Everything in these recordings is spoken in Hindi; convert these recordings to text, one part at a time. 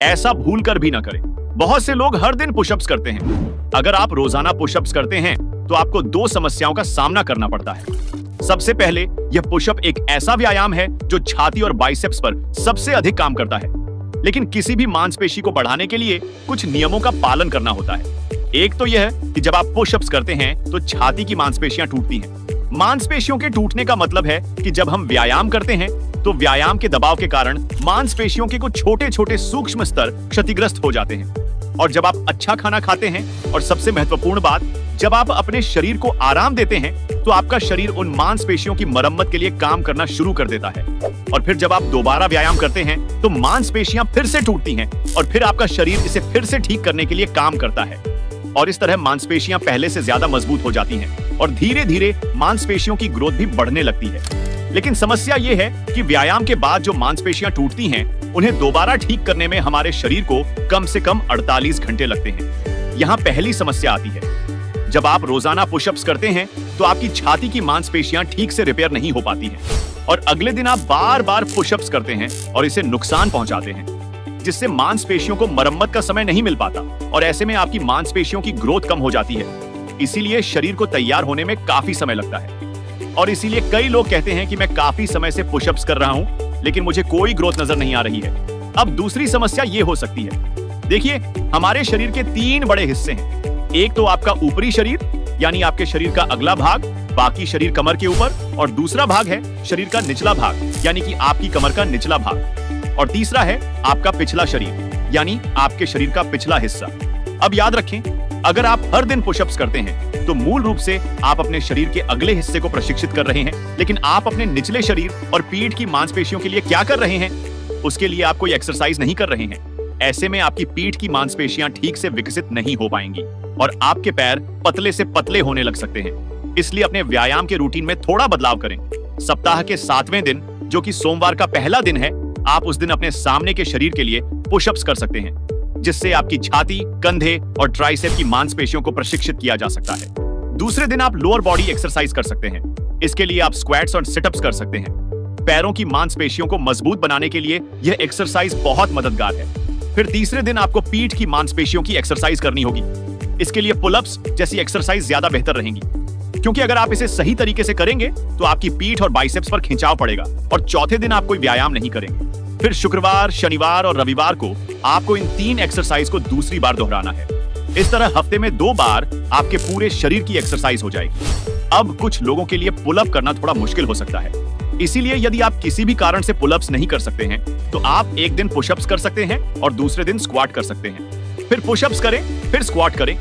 ऐसा भूल कर भी ना करें। बहुत से लोग हर दिन पुशअप्स करते हैं। अगर आप रोजाना पुशअप्स करते हैं तो आपको दो समस्याओं का सामना करना पड़ता है। सबसे पहले, यह पुशअप एक ऐसा व्यायाम है जो छाती और बाइसेप्स पर सबसे अधिक काम करता है, लेकिन किसी भी मांसपेशी को बढ़ाने के लिए कुछ नियमों का पालन करना होता है। एक तो यह कि जब आप पुशअप्स करते हैं तो छाती की मांसपेशियां टूटती हैं। मांसपेशियों के टूटने का मतलब है कि जब हम व्यायाम करते हैं तो व्यायाम के दबाव के कारण मांसपेशियों के कुछ छोटे छोटे सूक्ष्म स्तर क्षतिग्रस्त हो जाते हैं। और जब आप अच्छा खाना खाते हैं और सबसे महत्वपूर्ण बात, जब आप अपने शरीर को आराम देते हैं तो आपका शरीर उन मांसपेशियों की मरम्मत के लिए काम करना शुरू कर देता है। और फिर जब आप दोबारा व्यायाम करते हैं तो मांसपेशियां फिर से टूटती हैं और फिर आपका शरीर इसे फिर से ठीक करने के लिए काम करता है। और इस तरह मांसपेशियां पहले से ज्यादा मजबूत हो जाती हैं और धीरे धीरे मांसपेशियों की ग्रोथ भी बढ़ने लगती है। लेकिन समस्या यह है कि व्यायाम के बाद जो मांसपेशियां टूटती हैं, उन्हें दोबारा ठीक करने में हमारे शरीर को कम से कम 48 घंटे लगते हैं। यहाँ पहली समस्या आती है। जब आप रोजाना पुशअप्स करते हैं तो आपकी छाती की मांसपेशियां ठीक से रिपेयर नहीं हो पाती हैं और अगले दिन आप बार बार पुशअप्स करते हैं और इसे नुकसान पहुंचाते हैं, जिससे मांसपेशियों को मरम्मत का समय नहीं मिल पाता और ऐसे में आपकी मांसपेशियों की ग्रोथ कम हो जाती है। इसीलिए शरीर को तैयार होने में काफी समय लगता है और इसीलिए कई लोग कहते हैं कि मैं काफी समय से पुशअप्स कर रहा हूं लेकिन मुझे कोई ग्रोथ नजर नहीं आ रही है। अब दूसरी समस्या ये हो सकती है। देखिए, हमारे शरीर के 3 बड़े हिस्से हैं। एक तो आपका ऊपरी शरीर, यानी आपके शरीर का अगला भाग, बाकी शरीर कमर के ऊपर, और दूसरा भाग है शरीर का निचला भाग, यानी कि आपकी कमर का निचला भाग, और तीसरा है आपका पिछला शरीर, यानी आपके शरीर का पिछला हिस्सा। अब याद रखें, अगर आप हर दिन पुशअप्स करते हैं तो मूल रूप से आप अपने शरीर के अगले हिस्से को प्रशिक्षित कर रहे हैं, लेकिन आप अपने निचले शरीर और पीठ की मांसपेशियों के लिए क्या कर रहे हैं? उसके लिए आप कोई एक्सरसाइज नहीं कर रहे हैं। ऐसे में आपकी पीठ की मांसपेशियां ठीक से विकसित नहीं हो पाएंगी और आपके पैर पतले से पतले होने लग सकते हैं। इसलिए अपने व्यायाम के रूटीन में थोड़ा बदलाव करें। सप्ताह के 7वें दिन, जो कि सोमवार का पहला दिन है, आप उस दिन अपने सामने के शरीर के लिए पुशअप्स कर सकते हैं, जिससे आपकी छाती, कंधे और ट्राइसेप की मांसपेशियों को प्रशिक्षित किया जा सकता है। दूसरे दिन आप लोअर बॉडी एक्सरसाइज कर सकते हैं। इसके लिए आप स्क्वाट्स और सिटअप्स कर सकते हैं। पैरों की मांसपेशियों को मजबूत बनाने के लिए यह एक्सरसाइज बहुत मददगार है। फिर तीसरे दिन आपको पीठ की मांसपेशियों की एक्सरसाइज करनी होगी। इसके लिए पुलअप्स जैसी एक्सरसाइज ज्यादा बेहतर रहेंगी, क्योंकि अगर आप इसे सही तरीके से करेंगे तो आपकी पीठ और बाइसेप्स पर खिंचाव पड़ेगा और चौथे दिन आप कोई व्यायाम नहीं करेंगे। फिर शुक्रवार, शनिवार और रविवार को आपको इन 3 एक्सरसाइज को दूसरी बार दोहराना है। इस तरह हफ्ते में 2 बार आपके पूरे शरीर की एक्सरसाइज हो जाएगी। अब कुछ लोगों के लिए पुलअप करना थोड़ा मुश्किल हो सकता है, इसीलिए यदि आप किसी भी कारण से पुलअप्स नहीं कर सकते हैं तो आप एक दिन पुशअप्स कर सकते हैं और दूसरे दिन स्क्वाट कर सकते हैं। फिर पुशअप्स करें, फिर स्क्वाट करें।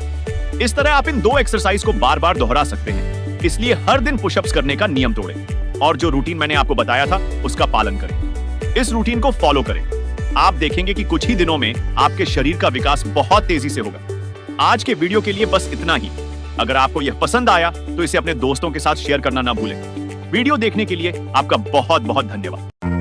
इस तरह आप इन 2 एक्सरसाइज को बार बार दोहरा सकते हैं। इसलिए हर दिन पुशअप्स करने का नियम तोड़ें और जो रूटीन मैंने आपको बताया था उसका पालन करें। इस रूटीन को फॉलो करें। आप देखेंगे कि कुछ ही दिनों में आपके शरीर का विकास बहुत तेजी से होगा। आज के वीडियो के लिए बस इतना ही। अगर आपको यह पसंद आया तो इसे अपने दोस्तों के साथ शेयर करना ना भूलें। वीडियो देखने के लिए आपका बहुत बहुत धन्यवाद।